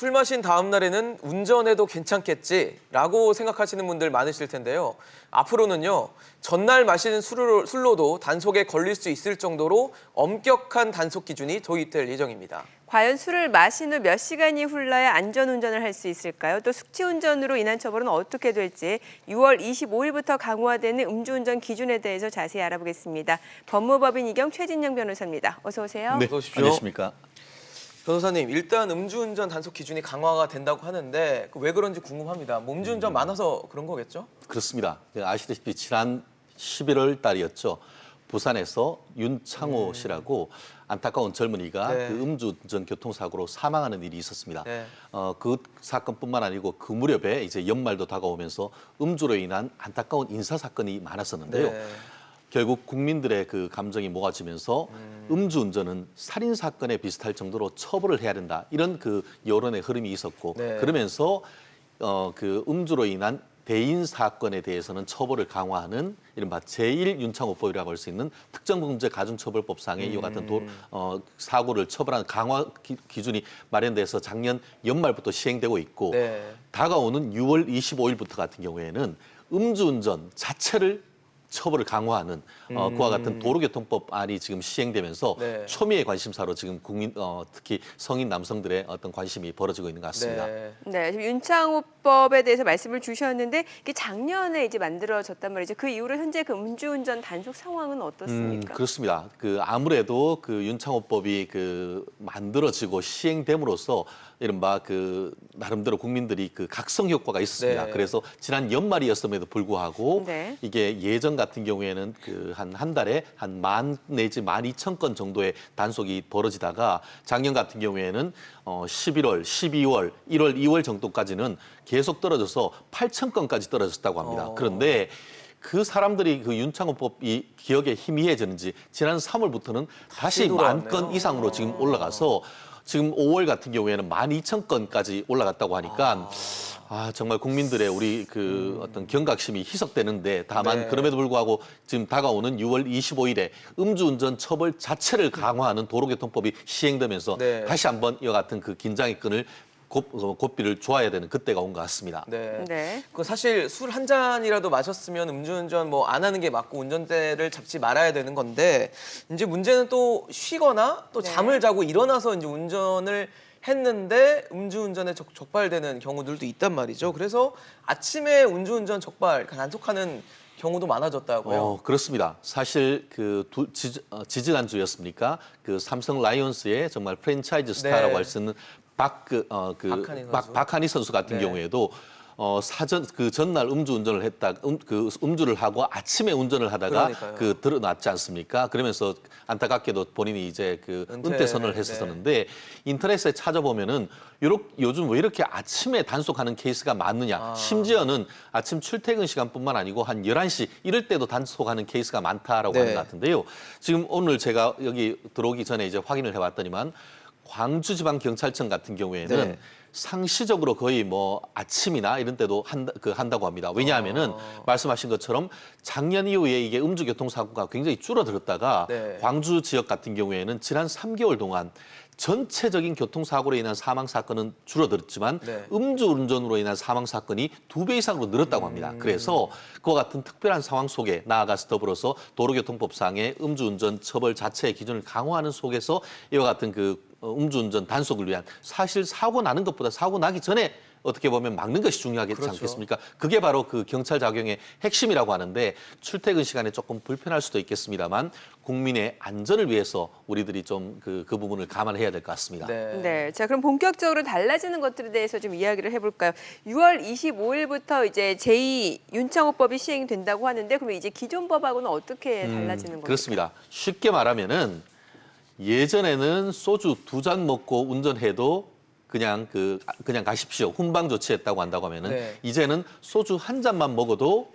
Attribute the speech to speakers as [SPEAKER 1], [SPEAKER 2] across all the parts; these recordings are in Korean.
[SPEAKER 1] 술 마신 다음 날에는 운전해도 괜찮겠지라고 생각하시는 분들 많으실 텐데요. 앞으로는요, 전날 마시는 술로도 단속에 걸릴 수 있을 정도로 엄격한 단속 기준이 도입될 예정입니다.
[SPEAKER 2] 과연 술을 마신 후 몇 시간이 흘러야 안전운전을 할 수 있을까요? 또 숙취운전으로 인한 처벌은 어떻게 될지 6월 25일부터 강화되는 음주운전 기준에 대해서 자세히 알아보겠습니다. 법무법인 이경 최진영 변호사입니다. 어서 오세요.
[SPEAKER 3] 네,
[SPEAKER 1] 어서 오십시오.
[SPEAKER 3] 안녕하십니까.
[SPEAKER 1] 변호사님, 일단 음주운전 단속 기준이 강화가 된다고 하는데 왜 그런지 궁금합니다. 뭐 음주운전 많아서 그런 거겠죠?
[SPEAKER 3] 그렇습니다. 아시다시피 지난 11월 달이었죠. 부산에서 윤창호 씨라고 안타까운 젊은이가
[SPEAKER 1] 네.
[SPEAKER 3] 그 음주운전 교통사고로 사망하는 일이 있었습니다.
[SPEAKER 1] 네.
[SPEAKER 3] 그 사건뿐만 아니고 그 무렵에 이제 연말도 다가오면서 음주로 인한 안타까운 인사 사건이 많았었는데요.
[SPEAKER 1] 네.
[SPEAKER 3] 결국 국민들의 그 감정이 모아지면서 음주운전은 살인 사건에 비슷할 정도로 처벌을 해야 된다, 이런 그 여론의 흐름이 있었고,
[SPEAKER 1] 네.
[SPEAKER 3] 그러면서 그 음주로 인한 대인 사건에 대해서는 처벌을 강화하는 이른바 제1윤창호법이라고 할 수 있는 특정범죄가중처벌법상의 이와 같은 사고를 처벌하는 강화 기준이 마련돼서 작년 연말부터 시행되고 있고,
[SPEAKER 1] 네.
[SPEAKER 3] 다가오는 6월 25일부터 같은 경우에는 음주운전 자체를 처벌을 강화하는 그와 같은 도로교통법안이 지금 시행되면서
[SPEAKER 1] 네.
[SPEAKER 3] 초미의 관심사로 지금 국민 특히 성인 남성들의 어떤 관심이 벌어지고 있는 것 같습니다.
[SPEAKER 1] 네.
[SPEAKER 2] 네, 지금 윤창호법에 대해서 말씀을 주셨는데 이게 작년에 이제 만들어졌단 말이죠. 그 이후로 현재 그 음주운전 단속 상황은 어떻습니까?
[SPEAKER 3] 그렇습니다. 그 아무래도 그 윤창호법이 그 만들어지고 시행됨으로써 이른바 그 나름대로 국민들이 그 각성 효과가 있었습니다.
[SPEAKER 1] 네.
[SPEAKER 3] 그래서 지난 연말이었음에도 불구하고
[SPEAKER 2] 네.
[SPEAKER 3] 이게 예전 같은 경우에는 그 한 달에 한 10,000 내지 12,000건 정도의 단속이 벌어지다가 작년 같은 경우에는 11월, 12월, 1월, 2월 정도까지는 계속 떨어져서 8,000건까지 떨어졌다고 합니다. 그런데 그 사람들이 그 윤창호법이 기억에 희미해졌는지 지난 3월부터는 다시
[SPEAKER 1] 돌아왔네요.
[SPEAKER 3] 10,000건 이상으로 지금 올라가서 지금 5월 같은 경우에는 12,000건까지 올라갔다고 하니까 정말 국민들의 우리 그 어떤 경각심이 희석되는데, 다만
[SPEAKER 1] 네.
[SPEAKER 3] 그럼에도 불구하고 지금 다가오는 6월 25일에 음주운전 처벌 자체를 강화하는 도로교통법이 시행되면서
[SPEAKER 1] 네.
[SPEAKER 3] 다시 한번 이와 같은 그 긴장의 끈을 고삐를 조아야 되는 그때가 온 것 같습니다.
[SPEAKER 1] 네.
[SPEAKER 2] 네.
[SPEAKER 1] 그 사실 술 한 잔이라도 마셨으면 음주운전 뭐 안 하는 게 맞고 운전대를 잡지 말아야 되는 건데, 이제 문제는 또 쉬거나 또
[SPEAKER 2] 네.
[SPEAKER 1] 잠을 자고 일어나서 이제 운전을 했는데 음주운전에 적발되는 경우들도 있단 말이죠. 그래서 아침에 음주운전 적발 단속하는 경우도 많아졌다고요.
[SPEAKER 3] 그렇습니다. 사실 그 지지난주였습니까? 그 삼성 라이온스의 정말 프랜차이즈 스타라고
[SPEAKER 1] 네.
[SPEAKER 3] 할 수 있는
[SPEAKER 1] 박한희 선수.
[SPEAKER 3] 박한희 선수 같은
[SPEAKER 1] 네.
[SPEAKER 3] 경우에도 그 전날 음주운전을 했다, 음주를 하고 아침에 운전을 하다가
[SPEAKER 1] 그러니까요.
[SPEAKER 3] 드러났지 않습니까? 그러면서 안타깝게도 본인이 이제 그 은퇴 선언을 했었는데, 인터넷에 찾아보면은 요즘 왜 이렇게 아침에 단속하는 케이스가 많느냐? 심지어는 아침 출퇴근 시간뿐만 아니고 한 11시 이럴 때도 단속하는 케이스가 많다라고 하는 것 같은데요. 지금 오늘 제가 여기 들어오기 전에 이제 확인을 해봤더니만 광주지방경찰청 같은 경우에는
[SPEAKER 1] 네.
[SPEAKER 3] 상시적으로 거의 뭐 아침이나 이런 때도 한다고 합니다. 왜냐하면은 말씀하신 것처럼 작년 이후에 이게 음주교통사고가 굉장히 줄어들었다가
[SPEAKER 1] 네.
[SPEAKER 3] 광주 지역 같은 경우에는 지난 3개월 동안 전체적인 교통사고로 인한 사망사건은 줄어들었지만
[SPEAKER 1] 네.
[SPEAKER 3] 음주운전으로 인한 사망사건이 2배 이상으로 늘었다고 합니다. 그래서 그와 같은 특별한 상황 속에 나아가서 더불어서 도로교통법상의 음주운전 처벌 자체의 기준을 강화하는 속에서 이와 같은 그 음주운전 단속을 위한, 사실 사고 나는 것보다 사고 나기 전에 어떻게 보면 막는 것이 중요하지
[SPEAKER 1] 그렇죠.
[SPEAKER 3] 않겠습니까? 그게 바로 그 경찰 작용의 핵심이라고 하는데, 출퇴근 시간에 조금 불편할 수도 있겠습니다만 국민의 안전을 위해서 우리들이 좀 그 부분을 감안해야 될 것 같습니다.
[SPEAKER 1] 네.
[SPEAKER 2] 네, 자 그럼 본격적으로 달라지는 것들에 대해서 좀 이야기를 해볼까요? 6월 25일부터 이제 제2 윤창호법이 시행된다고 하는데, 그러면 이제 기존 법하고는 어떻게 달라지는 겁니까?
[SPEAKER 3] 그렇습니다. 쉽게 말하면은 예전에는 소주 2잔 먹고 운전해도 그냥 가십시오, 훈방 조치했다고 한다고 하면은
[SPEAKER 1] 네.
[SPEAKER 3] 이제는 소주 1잔만 먹어도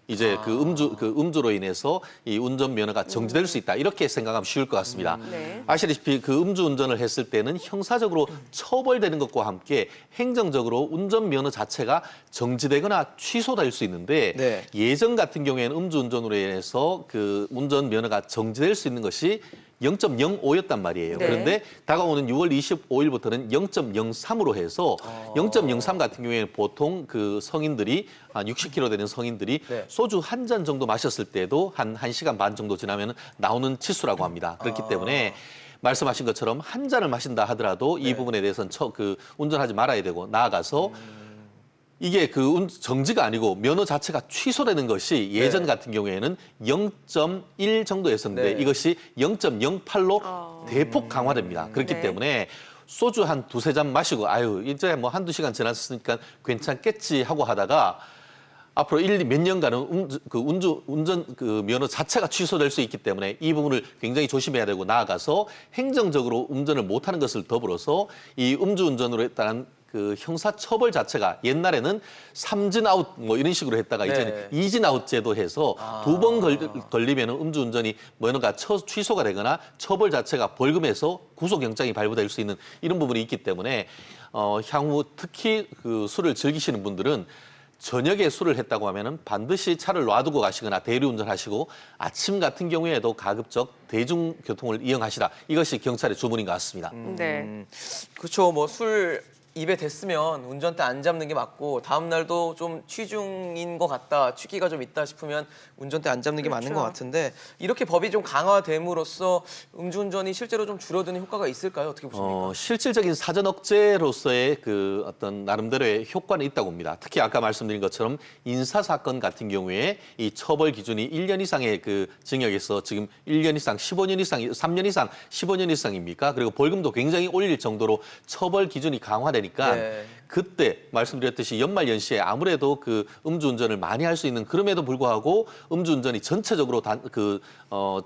[SPEAKER 3] 이제 그 음주로 인해서 이 운전 면허가 정지될 수 있다, 이렇게 생각하면 쉬울 것 같습니다.
[SPEAKER 2] 네.
[SPEAKER 3] 아시다시피 그 음주운전을 했을 때는 형사적으로 처벌되는 것과 함께 행정적으로 운전 면허 자체가 정지되거나 취소될 수 있는데,
[SPEAKER 1] 네.
[SPEAKER 3] 예전 같은 경우에는 음주운전으로 인해서 그 운전 면허가 정지될 수 있는 것이 0.05였단 말이에요.
[SPEAKER 2] 네.
[SPEAKER 3] 그런데 다가오는 6월 25일부터는 0.03으로 해서 0.03 같은 경우에는 보통 그 성인들이 한 60kg 되는 성인들이
[SPEAKER 1] 네.
[SPEAKER 3] 소주 한 잔 정도 마셨을 때도 한 1시간 반 정도 지나면 나오는 치수라고 합니다. 그렇기 때문에 말씀하신 것처럼 한 잔을 마신다 하더라도 이 부분에 대해서는 운전하지 말아야 되고 나아가서 이게 정지가 아니고 면허 자체가 취소되는 것이 예전
[SPEAKER 1] 네.
[SPEAKER 3] 같은 경우에는 0.1 정도였었는데
[SPEAKER 1] 네.
[SPEAKER 3] 이것이 0.08로 대폭 강화됩니다. 그렇기
[SPEAKER 2] 네.
[SPEAKER 3] 때문에 소주 한 두세 잔 마시고 아유 이제 뭐 한두 시간 지났으니까 괜찮겠지 하고 하다가 앞으로 몇 년간은 운전 면허 자체가 취소될 수 있기 때문에 이 부분을 굉장히 조심해야 되고 나아가서 행정적으로 운전을 못하는 것을 더불어서 이 음주운전으로 따른 그 형사처벌 자체가 옛날에는 3진 아웃 뭐 이런 식으로 했다가
[SPEAKER 1] 네.
[SPEAKER 3] 이제는 2진 아웃제도 해서 2번 걸리면 음주운전이 면허가 취소가 되거나 처벌 자체가 벌금에서 구속영장이 발부될 수 있는 이런 부분이 있기 때문에 향후 특히 그 술을 즐기시는 분들은 저녁에 술을 했다고 하면은 반드시 차를 놔두고 가시거나 대리운전하시고 아침 같은 경우에도 가급적 대중교통을 이용하시라. 이것이 경찰의 주문인 것 같습니다.
[SPEAKER 2] 네.
[SPEAKER 1] 그렇죠. 뭐 술 입에 댔으면 운전대 안 잡는 게 맞고 다음 날도 좀 취중인 것 같다, 취기가 좀 있다 싶으면 운전대 안 잡는 게 맞는 것 같은데 이렇게 법이 좀 강화됨으로써 음주운전이 실제로 좀 줄어드는 효과가 있을까요? 어떻게 보십니까?
[SPEAKER 3] 실질적인 사전 억제로서의 그 어떤 나름대로의 효과는 있다고 봅니다. 특히 아까 말씀드린 것처럼 인사 사건 같은 경우에 이 처벌 기준이 1년 이상의 그 징역에서 지금 1년 이상, 15년 이상, 3년 이상, 15년 이상입니까? 그리고 벌금도 굉장히 올릴 정도로 처벌 기준이 강화되니까
[SPEAKER 1] 네.
[SPEAKER 3] 그때 말씀드렸듯이 연말 연시에 아무래도 그 음주운전을 많이 할 수 있는 그럼에도 불구하고 음주운전이 전체적으로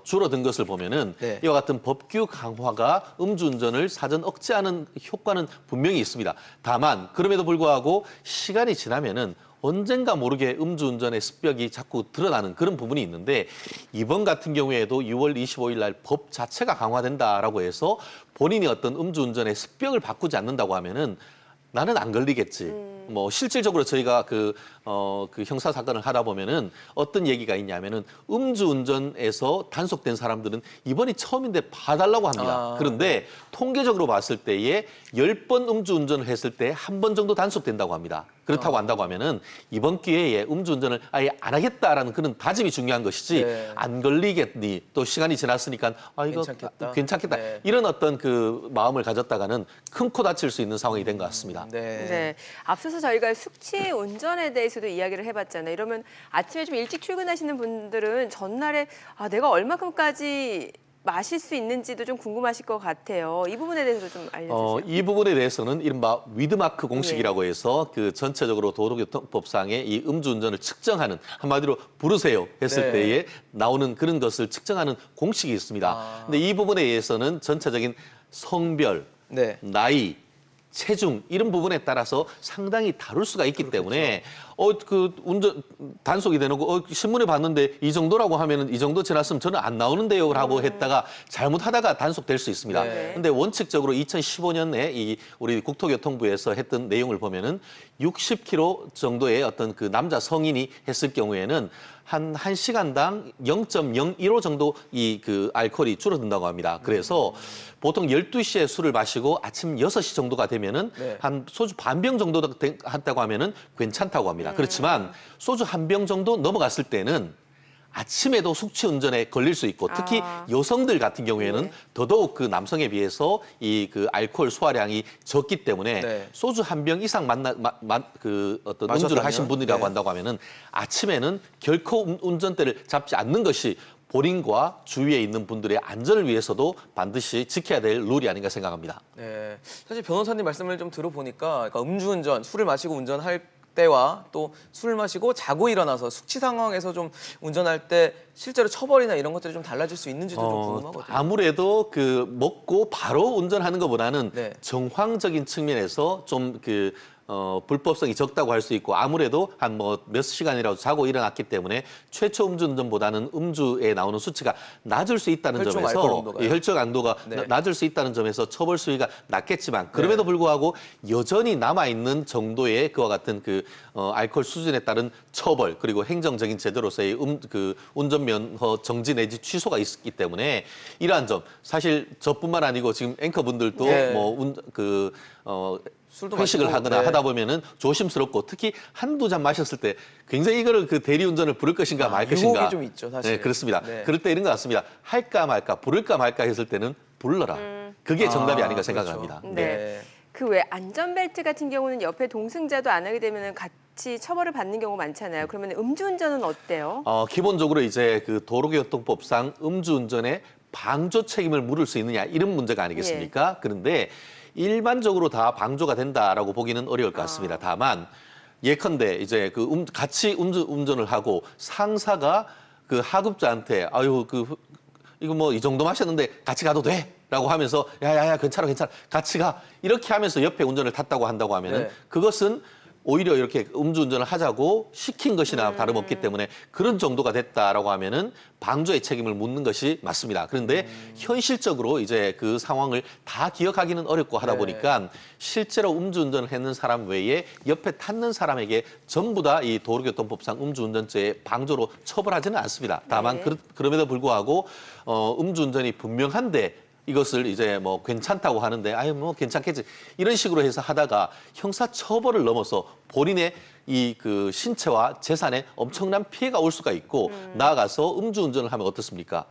[SPEAKER 3] 줄어든 것을 보면은
[SPEAKER 1] 네.
[SPEAKER 3] 이와 같은 법규 강화가 음주운전을 사전 억제하는 효과는 분명히 있습니다. 다만 그럼에도 불구하고 시간이 지나면은 언젠가 모르게 음주운전의 습벽이 자꾸 드러나는 그런 부분이 있는데 이번 같은 경우에도 6월 25일 날 법 자체가 강화된다라고 해서 본인이 어떤 음주운전의 습벽을 바꾸지 않는다고 하면은 나는 안 걸리겠지. 뭐 실질적으로 저희가 그 형사 사건을 하다 보면은 어떤 얘기가 있냐면은 음주운전에서 단속된 사람들은 이번이 처음인데 봐달라고 합니다. 그런데 통계적으로 봤을 때에 10번 음주운전을 했을 때 한 번 정도 단속된다고 합니다. 그렇다고 한다고 하면은 이번 기회에 음주운전을 아예 안 하겠다라는 그런 다짐이 중요한 것이지
[SPEAKER 1] 네.
[SPEAKER 3] 안 걸리겠니 또 시간이 지났으니까 이거 괜찮겠다
[SPEAKER 1] 네.
[SPEAKER 3] 이런 어떤 그 마음을 가졌다가는 큰 코 다칠 수 있는 상황이 된 것 같습니다.
[SPEAKER 1] 네.
[SPEAKER 2] 네. 앞서서 저희가 숙취 운전에 대해서도 이야기를 해봤잖아요. 이러면 아침에 좀 일찍 출근하시는 분들은 전날에 내가 얼마큼까지 마실 수 있는지도 좀 궁금하실 것 같아요. 이 부분에 대해서도 좀 알려주세요.
[SPEAKER 3] 이 부분에 대해서는 이른바 위드마크 공식이라고 해서 그 전체적으로 도로교통법상의 이 음주운전을 측정하는 한마디로 부르세요 했을
[SPEAKER 1] 네.
[SPEAKER 3] 때에 나오는 그런 것을 측정하는 공식이 있습니다. 근데 이 부분에 의해서는 전체적인 성별,
[SPEAKER 1] 네.
[SPEAKER 3] 나이, 체중 이런 부분에 따라서 상당히 다룰 수가 있기 때문에 운전 단속이 되고 신문에 봤는데 이 정도라고 하면은 이 정도 지났으면 저는 안 나오는데요라고 했다가 잘못하다가 단속될 수 있습니다.
[SPEAKER 1] 네.
[SPEAKER 3] 근데 원칙적으로 2015년에 이 우리 국토교통부에서 했던 내용을 보면은 60km 정도의 어떤 그 남자 성인이 했을 경우에는 한 1시간당 0.015 정도 이 그 알코올이 줄어든다고 합니다. 그래서 보통 12시에 술을 마시고 아침 6시 정도가 되면은
[SPEAKER 1] 네.
[SPEAKER 3] 한 소주 반 병 정도 한다고 하면은 괜찮다고 합니다. 그렇지만 소주 한 병 정도 넘어갔을 때는 아침에도 숙취 운전에 걸릴 수 있고 특히 여성들 같은 경우에는
[SPEAKER 2] 네.
[SPEAKER 3] 더더욱 그 남성에 비해서 이 그 알코올 소화량이 적기 때문에
[SPEAKER 1] 네.
[SPEAKER 3] 소주 한 병 이상 어떤
[SPEAKER 1] 마셨다면?
[SPEAKER 3] 음주를 하신 분이라고
[SPEAKER 1] 네.
[SPEAKER 3] 한다고 하면은 아침에는 결코 운전대를 잡지 않는 것이 본인과 주위에 있는 분들의 안전을 위해서도 반드시 지켜야 될 룰이 아닌가 생각합니다.
[SPEAKER 1] 네. 사실 변호사님 말씀을 좀 들어보니까 그러니까 음주운전, 술을 마시고 운전할 때와 또 술을 마시고 자고 일어나서 숙취 상황에서 좀 운전할 때 실제로 처벌이나 이런 것들이 좀 달라질 수 있는지도 좀 궁금하거든요.
[SPEAKER 3] 아무래도 그 먹고 바로 운전하는 것보다는
[SPEAKER 1] 네.
[SPEAKER 3] 정황적인 측면에서 좀 불법성이 적다고 할 수 있고 아무래도 한 뭐 몇 시간이라도 자고 일어났기 때문에 최초 음주운전보다는 음주에 나오는 수치가 낮을 수 있다는
[SPEAKER 1] 혈중
[SPEAKER 3] 점에서
[SPEAKER 1] 알코올 농도가요?
[SPEAKER 3] 혈중 강도가
[SPEAKER 1] 네.
[SPEAKER 3] 낮을 수 있다는 점에서 처벌 수위가 낮겠지만 그럼에도 불구하고 여전히 남아 있는 정도의 그와 같은 그 알코올 수준에 따른 처벌 그리고 행정적인 제도로서의 그 운전면허 정지 내지 취소가 있기 때문에 이러한 점 사실 저뿐만 아니고 지금 앵커분들도
[SPEAKER 1] 네. 술도
[SPEAKER 3] 회식을
[SPEAKER 1] 마시고,
[SPEAKER 3] 하거나
[SPEAKER 1] 네.
[SPEAKER 3] 하다 보면은 조심스럽고 특히 한두 잔 마셨을 때 굉장히 이거를 그 대리운전을 부를 것인가 말 것인가.
[SPEAKER 1] 유혹이 좀 있죠, 사실.
[SPEAKER 3] 네, 그렇습니다.
[SPEAKER 1] 네.
[SPEAKER 3] 그럴 때 이런 것 같습니다. 할까 말까, 부를까 말까 했을 때는 불러라. 그게 정답이 아닌가
[SPEAKER 1] 그렇죠.
[SPEAKER 3] 생각합니다.
[SPEAKER 2] 네. 그 외 안전벨트 같은 경우는 옆에 동승자도 안 하게 되면 같이 처벌을 받는 경우가 많잖아요. 그러면 음주운전은 어때요?
[SPEAKER 3] 기본적으로 이제 그 도로교통법상 음주운전에 방조 책임을 물을 수 있느냐 이런 문제가 아니겠습니까? 그런데 일반적으로 다 방조가 된다라고 보기는 어려울 것 같습니다. 다만 예컨대 이제 그 같이 운전을 하고 상사가 그 하급자한테 아유 이거 뭐 이 정도 마셨는데 같이 가도 돼? 라고 하면서 야야야 괜찮아 같이 가 이렇게 하면서 옆에 운전을 탔다고 한다고 하면은
[SPEAKER 1] 네.
[SPEAKER 3] 그것은 오히려 이렇게 음주운전을 하자고 시킨 것이나 다름없기 때문에 그런 정도가 됐다라고 하면은 방조의 책임을 묻는 것이 맞습니다. 그런데 현실적으로 이제 그 상황을 다 기억하기는 어렵고 하다
[SPEAKER 1] 네.
[SPEAKER 3] 보니까 실제로 음주운전을 했는 사람 외에 옆에 탔는 사람에게 전부 다 이 도로교통법상 음주운전죄의 방조로 처벌하지는 않습니다. 다만
[SPEAKER 2] 네.
[SPEAKER 3] 그럼에도 불구하고 음주운전이 분명한데 이것을 이제 뭐 괜찮다고 하는데 아유 뭐 괜찮겠지 이런 식으로 해서 하다가 형사 처벌을 넘어서 본인의 이 그 신체와 재산에 엄청난 피해가 올 수가 있고 나아가서 음주운전을 하면 어떻습니까?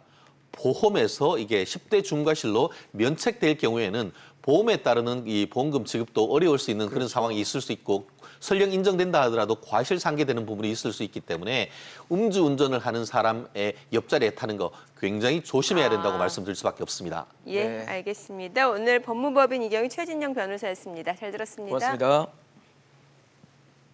[SPEAKER 3] 보험에서 이게 10대 중과실로 면책될 경우에는 보험에 따르는 이 보험금 지급도 어려울 수 있는 그런 상황이 있을 수 있고 설령 인정된다 하더라도 과실상계되는 부분이 있을 수 있기 때문에 음주운전을 하는 사람의 옆자리에 타는 거 굉장히 조심해야 된다고 말씀드릴 수밖에 없습니다.
[SPEAKER 2] 예,
[SPEAKER 1] 네.
[SPEAKER 2] 알겠습니다. 오늘 법무법인 이경희 최진영 변호사였습니다. 잘 들었습니다.
[SPEAKER 1] 고맙습니다.